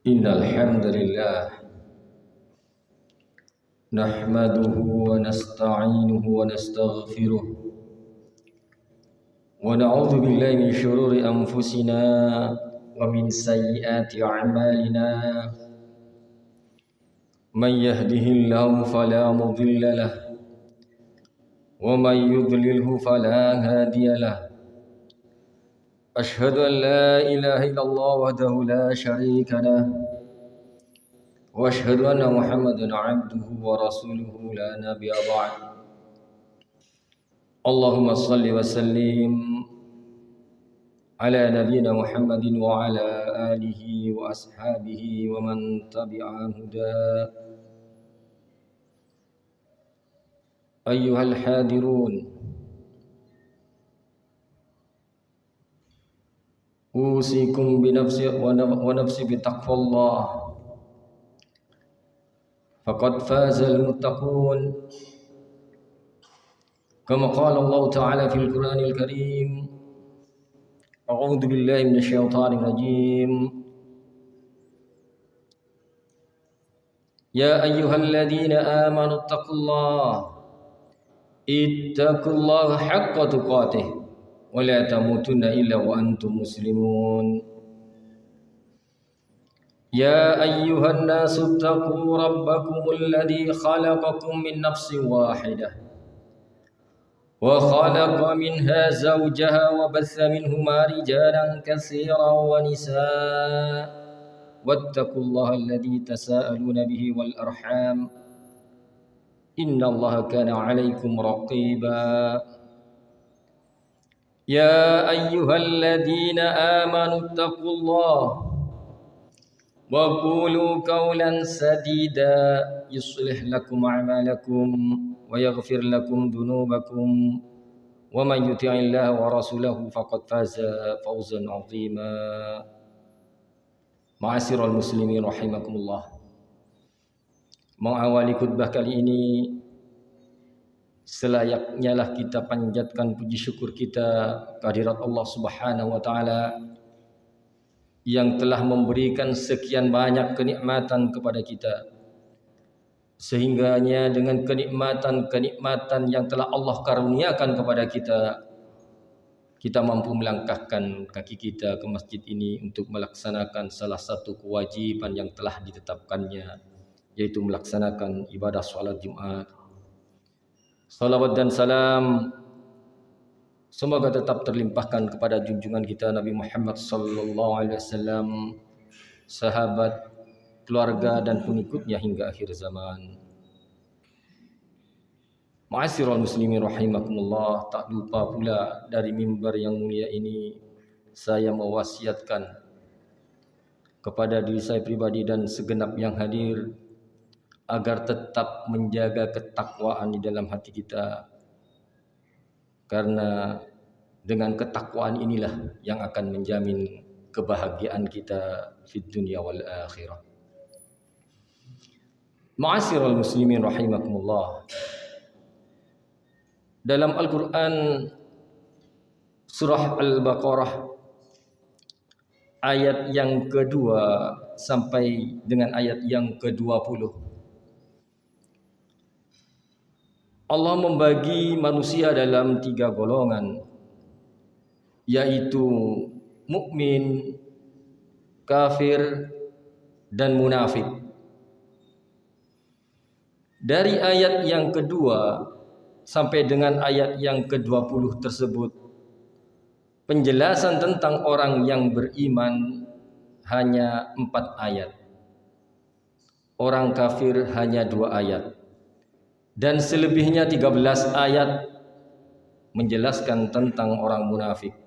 Innal hamdalillah nahmaduhu wa nasta'inuhu wa nastaghfiruh wa na'udzu billahi min shururi anfusina wa min sayyiati a'malina man yahdihillahu fala mudilla lahu wa man yudlilhu fala hadiya lahu ashhadu an la ilaha illallah wahdahu la syarika lahu وأشهد أن محمدا عبده ورسوله لا نبي بعد اللهم صل وسلم على نبينا محمد وعلى آله وأصحابه ومن تبع هداه أيها الحاضرون أوصيكم بنفسي ونفسي بتقوى الله فقد فاز المتقون كما قال الله تعالى في القرآن الكريم أعوذ بالله من الشيطان الرجيم يا أيها الذين آمنوا اتقوا الله حق تقاته ولا تموتن إلا وأنتم مسلمون يا أيها الناس اتقوا ربكم الذي خلقكم من نفس واحدة وخلق منها زوجها وبث منهما رجالا كثيرا ونساء واتقوا الله الذي تساءلون به والأرحام إن الله كان عليكم رقيبا يا أيها الذين آمنوا اتقوا الله وقولوا قولا سديدا يصلح لكم أعمالكم ويغفر لكم ذنوبكم ومن يطع الله ورسوله فقد فاز فوزا عظيما Ma'asyiral muslimin rahimakumullah. Mengawali khutbah kali ini selayaknya lah kita panjatkan puji syukur kita kehadirat Allah Subhanahu wa taala yang telah memberikan sekian banyak kenikmatan kepada kita, sehingganya dengan kenikmatan yang telah Allah karuniakan kepada kita mampu melangkahkan kaki kita ke masjid ini untuk melaksanakan salah satu kewajiban yang telah ditetapkannya, yaitu melaksanakan ibadah salat Jumat. Salawat dan salam semoga tetap terlimpahkan kepada junjungan kita Nabi Muhammad sallallahu alaihi wasallam, sahabat, keluarga dan pengikutnya hingga akhir zaman. Ma'asyiral muslimin rahimakumullah, tak lupa pula dari mimbar yang mulia ini saya mewasiatkan kepada diri saya pribadi dan segenap yang hadir agar tetap menjaga ketakwaan di dalam hati kita. Karena dengan ketakwaan inilah yang akan menjamin kebahagiaan kita di dunia wal akhirah. Ma'asyiral muslimin rahimakumullah. Dalam Al-Quran surah Al-Baqarah ayat yang kedua sampai dengan ayat yang ke-20, Allah membagi manusia dalam 3 golongan, yaitu mukmin, kafir, dan munafik. Dari ayat yang kedua sampai dengan ayat yang ke-20 tersebut, penjelasan tentang orang yang beriman hanya 4 ayat. Orang kafir hanya 2 ayat. Dan selebihnya 13 ayat menjelaskan tentang orang munafik.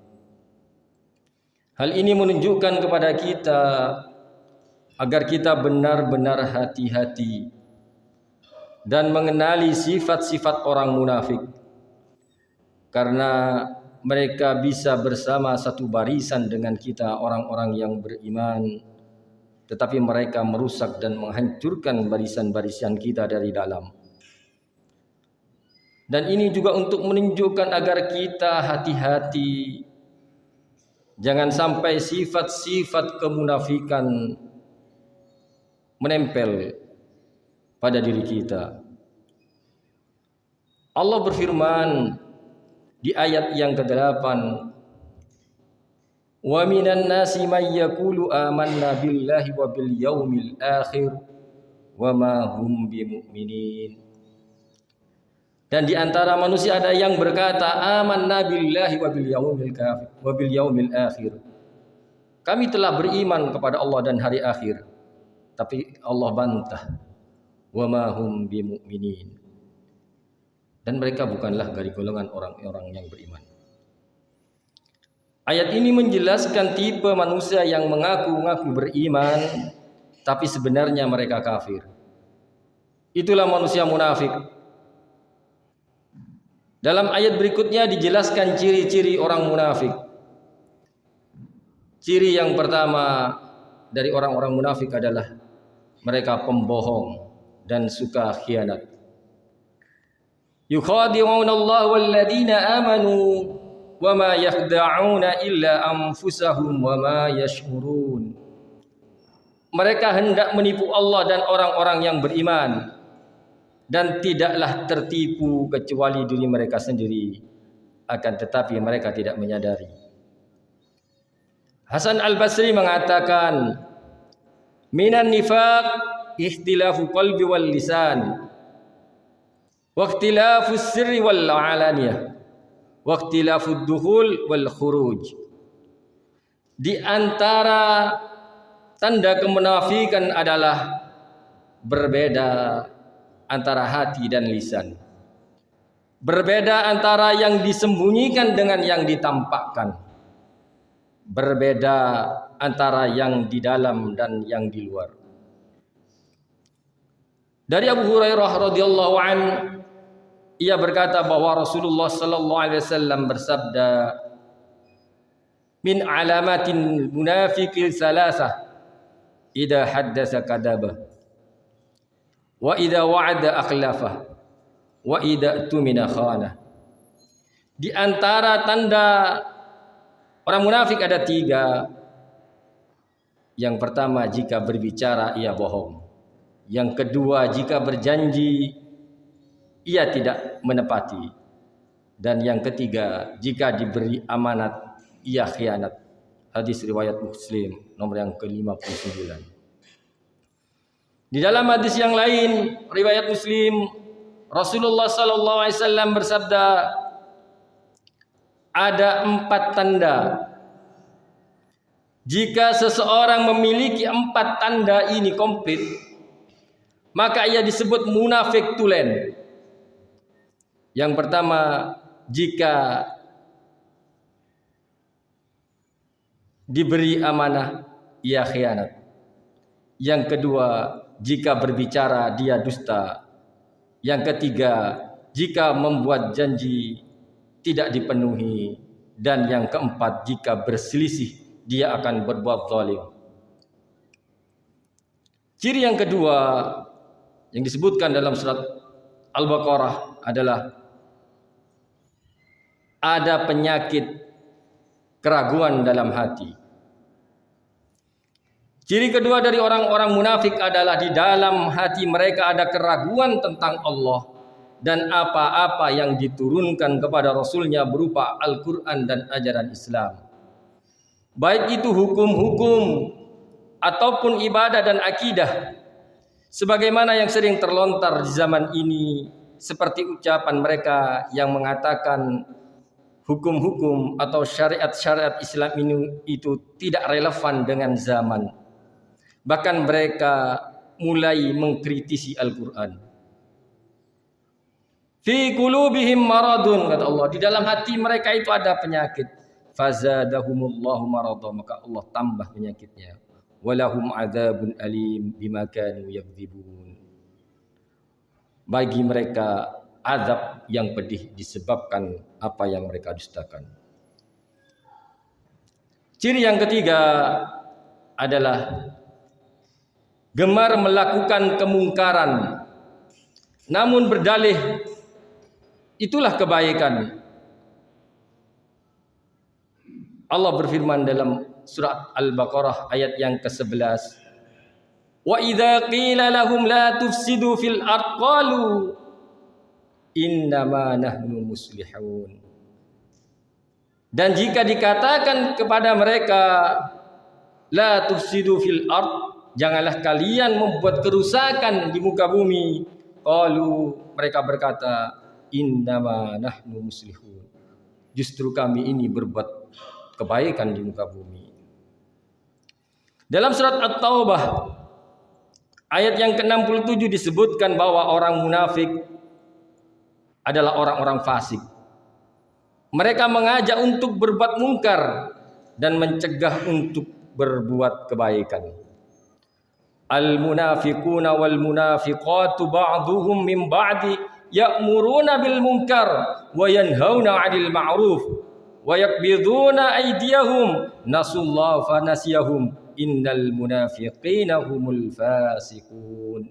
Hal ini menunjukkan kepada kita agar kita benar-benar hati-hati dan mengenali sifat-sifat orang munafik, karena mereka bisa bersama satu barisan dengan kita orang-orang yang beriman, tetapi mereka merusak dan menghancurkan barisan-barisan kita dari dalam. Dan ini juga untuk menunjukkan agar kita hati-hati, jangan sampai sifat-sifat kemunafikan menempel pada diri kita. Allah berfirman di ayat yang ke-8, "Wa minan nasi may yaqulu amanna billahi wa bil yaumil akhir wa ma hum bimumin." Dan di antara manusia ada yang berkata, "Amanna billahi wa bil yaumil akhir." Kami telah beriman kepada Allah dan hari akhir. Tapi Allah bantah, "Wa ma hum bimumin." Dan mereka bukanlah dari golongan orang-orang yang beriman. Ayat ini menjelaskan tipe manusia yang mengaku-ngaku beriman, tapi sebenarnya mereka kafir. Itulah manusia munafik. Dalam ayat berikutnya dijelaskan ciri-ciri orang munafik. Ciri yang pertama dari orang-orang munafik adalah mereka pembohong dan suka khianat. Yukhadi'una Allah walladzina amanu wa ma yakhda'una illa anfusahum wa ma yash'urun. Mereka hendak menipu Allah dan orang-orang yang beriman, dan tidaklah tertipu kecuali diri mereka sendiri, akan tetapi mereka tidak menyadari. Hasan Al-Basri mengatakan, "Minan nifaq ikhtilafu qalbi wal lisan, wa ikhtilafu sirri wal alaniyah, wa ikhtilafu dukhul wal khuruj." Di antara tanda kemunafikan adalah berbeda antara hati dan lisan. Berbeda antara yang disembunyikan dengan yang ditampakkan. Berbeda antara yang di dalam dan yang di luar. Dari Abu Hurairah radhiyallahu an, ia berkata bahwa Rasulullah sallallahu alaihi wasallam bersabda, "Min alamatin munafiqil salasah, idza haddasa kadaba, wa idza wa'ada akhlafah, wa idza tumina khana." Di antara tanda orang munafik ada 3. Yang pertama, jika berbicara ia bohong. Yang kedua, jika berjanji ia tidak menepati. Dan yang ketiga, jika diberi amanat ia khianat. Hadis riwayat Muslim nomor yang ke-59. Di dalam hadis yang lain, riwayat Muslim, Rasulullah sallallahu alaihi wasallam bersabda, ada 4 tanda. Jika seseorang memiliki 4 tanda ini komplit, maka ia disebut munafik tulen. Yang pertama, jika diberi amanah ia khianat. Yang kedua, jika berbicara dia dusta. Yang ketiga, jika membuat janji tidak dipenuhi. Dan yang keempat, jika berselisih dia akan berbuat zalim. Ciri yang kedua yang disebutkan dalam surat Al-Baqarah adalah ada penyakit keraguan dalam hati. Ciri kedua dari orang-orang munafik adalah di dalam hati mereka ada keraguan tentang Allah dan apa-apa yang diturunkan kepada Rasulnya berupa Al-Quran dan ajaran Islam. Baik itu hukum-hukum ataupun ibadah dan akidah. Sebagaimana yang sering terlontar di zaman ini, seperti ucapan mereka yang mengatakan hukum-hukum atau syariat-syariat Islam ini itu tidak relevan dengan zaman. Bahkan mereka mulai mengkritisi Al-Quran. Fi qulubihim maradun, kata Allah, di dalam hati mereka itu ada penyakit. Fazadahumullahu marada, maka Allah tambah penyakitnya. Walahum adzabun alim bima kanu yakdzibun. Bagi mereka azab yang pedih disebabkan apa yang mereka dustakan. Ciri yang ketiga adalah gemar melakukan kemungkaran, namun berdalih itulah kebaikan. Allah berfirman dalam surat Al-Baqarah ayat yang ke-11, Wa idza qila lahum la tufsidu fil ard qalu innama nahnu muslihun. Dan jika dikatakan kepada mereka la tufsidu fil ard, janganlah kalian membuat kerusakan di muka bumi, qalu, mereka berkata, innama nahnu muslihun, justru kami ini berbuat kebaikan di muka bumi. Dalam surat At-Taubah ayat yang ke-67 disebutkan bahwa orang munafik adalah orang-orang fasik. Mereka mengajak untuk berbuat mungkar dan mencegah untuk berbuat kebaikan. Al-munafiquna wal munafiqatu ba'duhum min ba'di ya'muruna bil munkar wa yanhauna 'anil ma'ruf wa yaqbiduna aydiyahum nasullahu fa nasiyahum innal munafiqina humul fasiqun.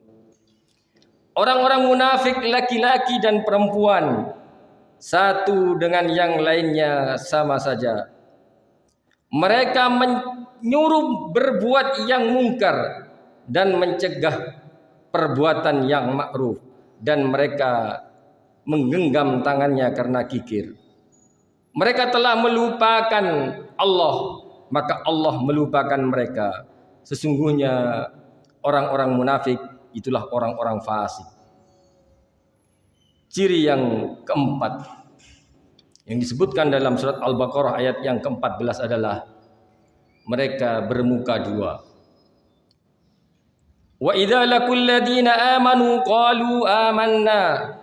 Orang-orang munafik laki-laki dan perempuan satu dengan yang lainnya sama saja. Mereka menyuruh berbuat yang mungkar dan mencegah perbuatan yang ma'ruf, dan mereka menggenggam tangannya karena kikir. Mereka telah melupakan Allah, maka Allah melupakan mereka. Sesungguhnya orang-orang munafik itulah orang-orang fasik. Ciri yang keempat yang disebutkan dalam surat Al-Baqarah ayat yang ke-14 adalah mereka bermuka dua. Wa idza laqul ladina amanu qalu amanna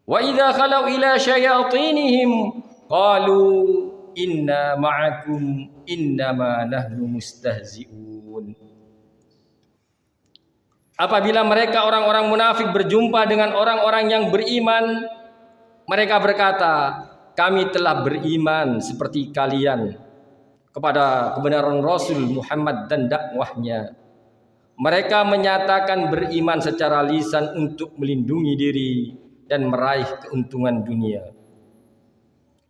wa idza khalau ila syayatinihim qalu inna ma'akum innama nahnu mustahzi'un. Apabila mereka orang-orang munafik berjumpa dengan orang-orang yang beriman, mereka berkata, kami telah beriman seperti kalian kepada kebenaran Rasul Muhammad dan dakwahnya. Mereka menyatakan beriman secara lisan untuk melindungi diri dan meraih keuntungan dunia.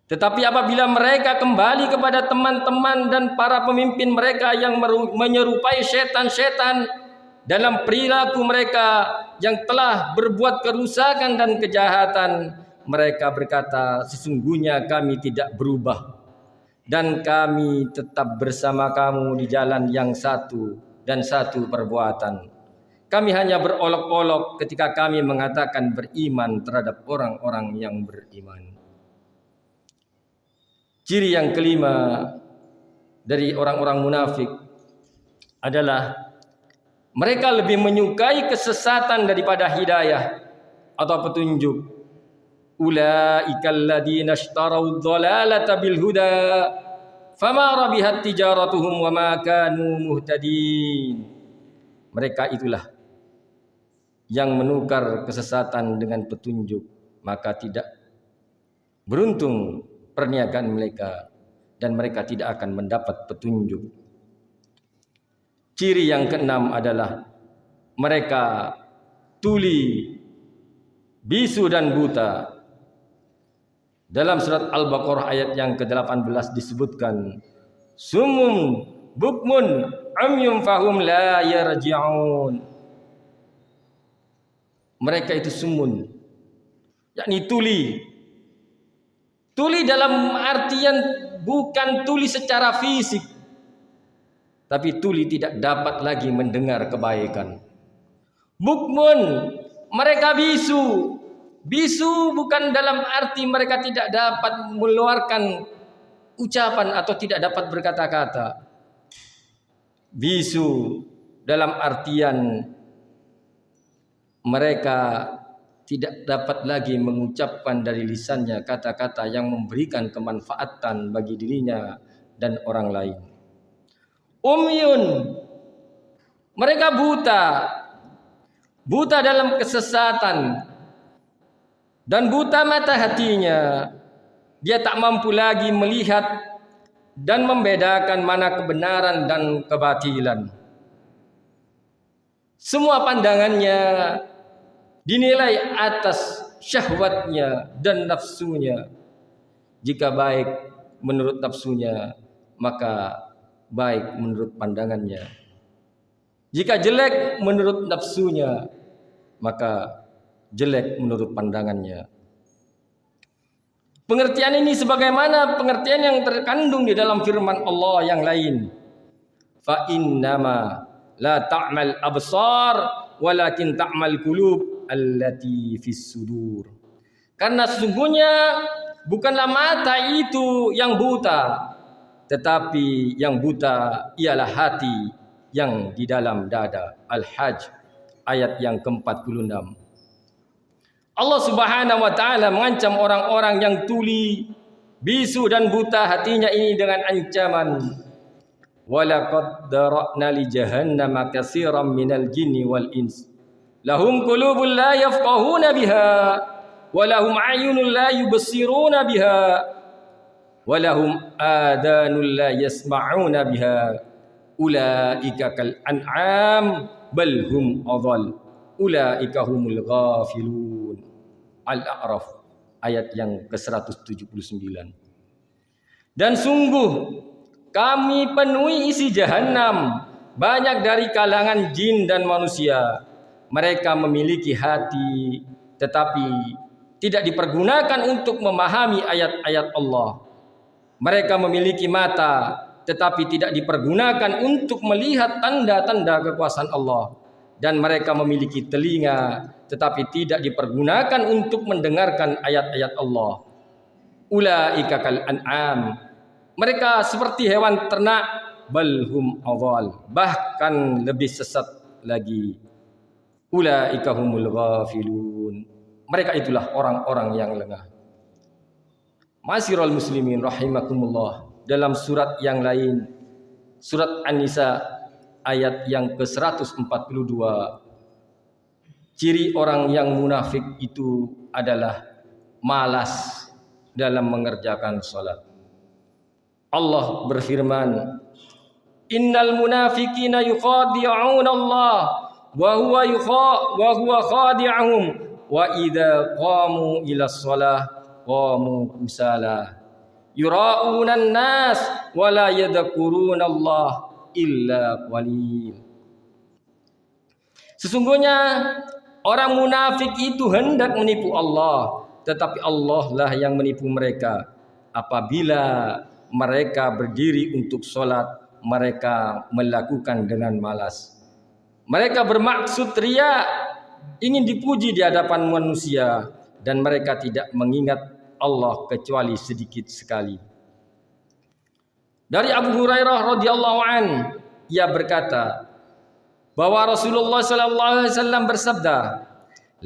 Tetapi apabila mereka kembali kepada teman-teman dan para pemimpin mereka yang menyerupai setan-setan dalam perilaku mereka yang telah berbuat kerusakan dan kejahatan, mereka berkata, sesungguhnya kami tidak berubah dan kami tetap bersama kamu di jalan yang satu dan satu perbuatan. Kami hanya berolok-olok ketika kami mengatakan beriman terhadap orang-orang yang beriman. Ciri yang kelima dari orang-orang munafik adalah mereka lebih menyukai kesesatan daripada hidayah atau petunjuk. Ulaikal ladzina ishtarau dhalalata bil huda fama rabihat tijaratuhum wama kanu muhtadin. Mereka itulah yang menukar kesesatan dengan petunjuk, maka tidak beruntung perniagaan mereka dan mereka tidak akan mendapat petunjuk. Ciri yang keenam adalah mereka tuli, bisu dan buta. Dalam surat Al-Baqarah ayat yang ke-18 disebutkan, sumum bukmun amyum fahum la yarji'un. Mereka itu sumun, yakni tuli. Tuli dalam artian bukan tuli secara fisik, tapi tuli tidak dapat lagi mendengar kebaikan. Bukmun, mereka bisu. Bisu bukan dalam arti mereka tidak dapat mengeluarkan ucapan atau tidak dapat berkata-kata. Bisu dalam artian mereka tidak dapat lagi mengucapkan dari lisannya kata-kata yang memberikan kemanfaatan bagi dirinya dan orang lain. Umyun, mereka buta. Buta dalam kesesatan dan buta mata hatinya. Dia tak mampu lagi melihat dan membedakan mana kebenaran dan kebatilan. Semua pandangannya dinilai atas syahwatnya dan nafsunya. Jika baik menurut nafsunya, maka baik menurut pandangannya. Jika jelek menurut nafsunya, maka jelek menurut pandangannya. Pengertian ini sebagaimana pengertian yang terkandung di dalam firman Allah yang lain. Fa innama la ta'mal absar walakin ta'mal qulub allati fis sudur. Karena sesungguhnya bukanlah mata itu yang buta, tetapi yang buta ialah hati yang di dalam dada. Al-Hajj ayat yang ke-46. Allah Subhanahu wa taala mengancam orang-orang yang tuli, bisu dan buta hatinya ini dengan ancaman. Walaqad dara'na li jahannama katsiran minal jinni wal ins. Lahum qulubun la yafqahuna biha wa lahum a'yunun la yubsiruna biha wa lahum adanun la yasma'una biha. Ulaika kal an'am bal hum adall. Ulaika humul ghafilun. Al-A'raf ayat yang ke-179. Dan sungguh kami penuhi isi jahanam banyak dari kalangan jin dan manusia. Mereka memiliki hati tetapi tidak dipergunakan untuk memahami ayat-ayat Allah. Mereka memiliki mata tetapi tidak dipergunakan untuk melihat tanda-tanda kekuasaan Allah. Dan mereka memiliki telinga tetapi tidak dipergunakan untuk mendengarkan ayat-ayat Allah. Ulaika kal an'am. Mereka seperti hewan ternak, balhum adhal, bahkan lebih sesat lagi. Ulaika humul ghafilun. Mereka itulah orang-orang yang lengah. Ma'asyiral muslimin rahimakumullah. Dalam surat yang lain, surat An-Nisa ayat yang ke-142, ciri orang yang munafik itu adalah malas dalam mengerjakan salat. Allah berfirman, innal munafiqina yukhadi'una Allah wa huwa khadi'uhum wa idza qamu ila shalah qamu kusala yura'una an-nas wa la yadhkuruna Allah illa qalil. Sesungguhnya orang munafik itu hendak menipu Allah, tetapi Allah lah yang menipu mereka. Apabila mereka berdiri untuk sholat, mereka melakukan dengan malas. Mereka bermaksud riya, ingin dipuji di hadapan manusia, dan mereka tidak mengingat Allah kecuali sedikit sekali. Dari Abu Hurairah radhiyallahu an, ia berkata bahwa Rasulullah sallallahu alaihi wasallam bersabda,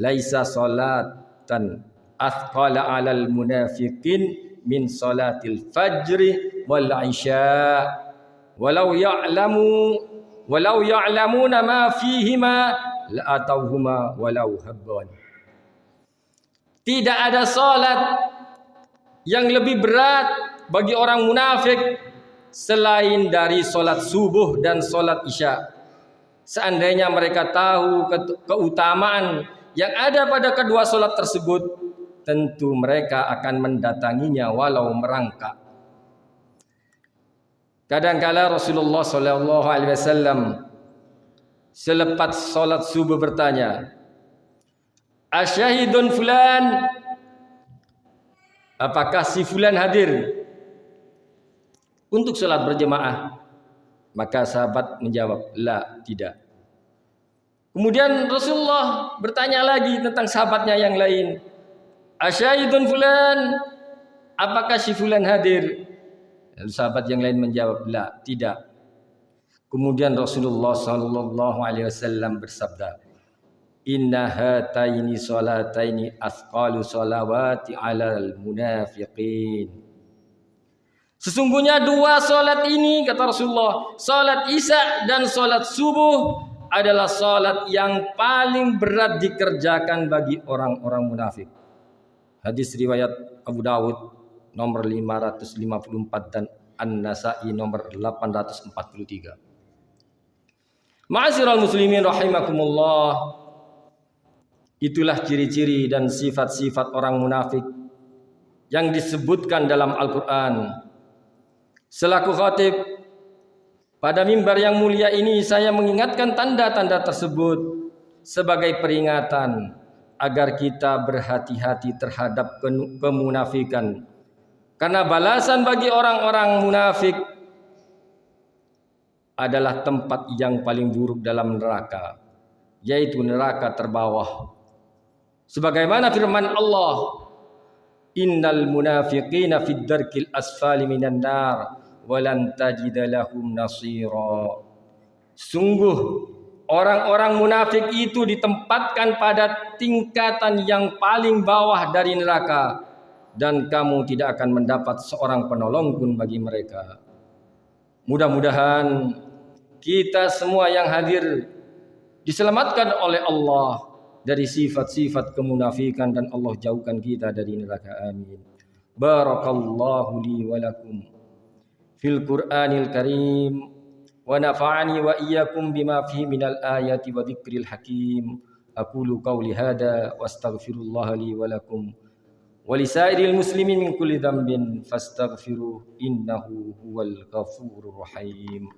"Laisa salatan athqala 'alal munafiqin min salatil fajri wal 'isya walau ya'lamuna ma fihima la'atauhuma walau habban." Tidak ada salat yang lebih berat bagi orang munafik selain dari salat subuh dan salat isya. Seandainya mereka tahu keutamaan yang ada pada kedua salat tersebut, tentu mereka akan mendatanginya walau merangkak. Kadangkala Rasulullah SAW selepas salat subuh bertanya, "Asyahidun fulan?" Apakah si fulan hadir untuk salat berjemaah? Maka sahabat menjawab, "La, tidak." Kemudian Rasulullah bertanya lagi tentang sahabatnya yang lain, "Asyahidun fulan?" Apakah si fulan hadir? Dan sahabat yang lain menjawab, "La, tidak." Kemudian Rasulullah SAW bersabda, "Inna hataini salataini asqalu salawati 'alal munafiqin." Sesungguhnya dua salat ini, kata Rasulullah, salat Isya dan salat subuh adalah salat yang paling berat dikerjakan bagi orang-orang munafik. Hadis riwayat Abu Dawud nomor 554 dan An-Nasa'i nomor 843. Ma'asyiral muslimin rahimakumullah. Itulah ciri-ciri dan sifat-sifat orang munafik yang disebutkan dalam Al-Quran. Selaku khatib, Pada mimbar yang mulia ini saya mengingatkan tanda-tanda tersebut sebagai peringatan agar kita berhati-hati terhadap kemunafikan. Karena balasan bagi orang-orang munafik adalah tempat yang paling buruk dalam neraka, yaitu neraka terbawah. Sebagaimana firman Allah, innal munafiqina fid darkil asfali minan nar walan tajida lahum nasira. Sungguh orang-orang munafik itu ditempatkan pada tingkatan yang paling bawah dari neraka, dan kamu tidak akan mendapat seorang penolong pun bagi mereka. Mudah-mudahan kita semua yang hadir diselamatkan oleh Allah dari sifat-sifat kemunafikan dan Allah jauhkan kita dari neraka. Amin. Barakallahu li wa lakum fil Qur'anil Karim wa nafa'ani wa iyyakum bima fihi minal ayati wa dzikril hakim. Aqulu qawli hadza wa astaghfirullah li wa lakum wa lisairil muslimin min kulli dhanbin fastaghfiruh innahu huwal ghafurur rahim.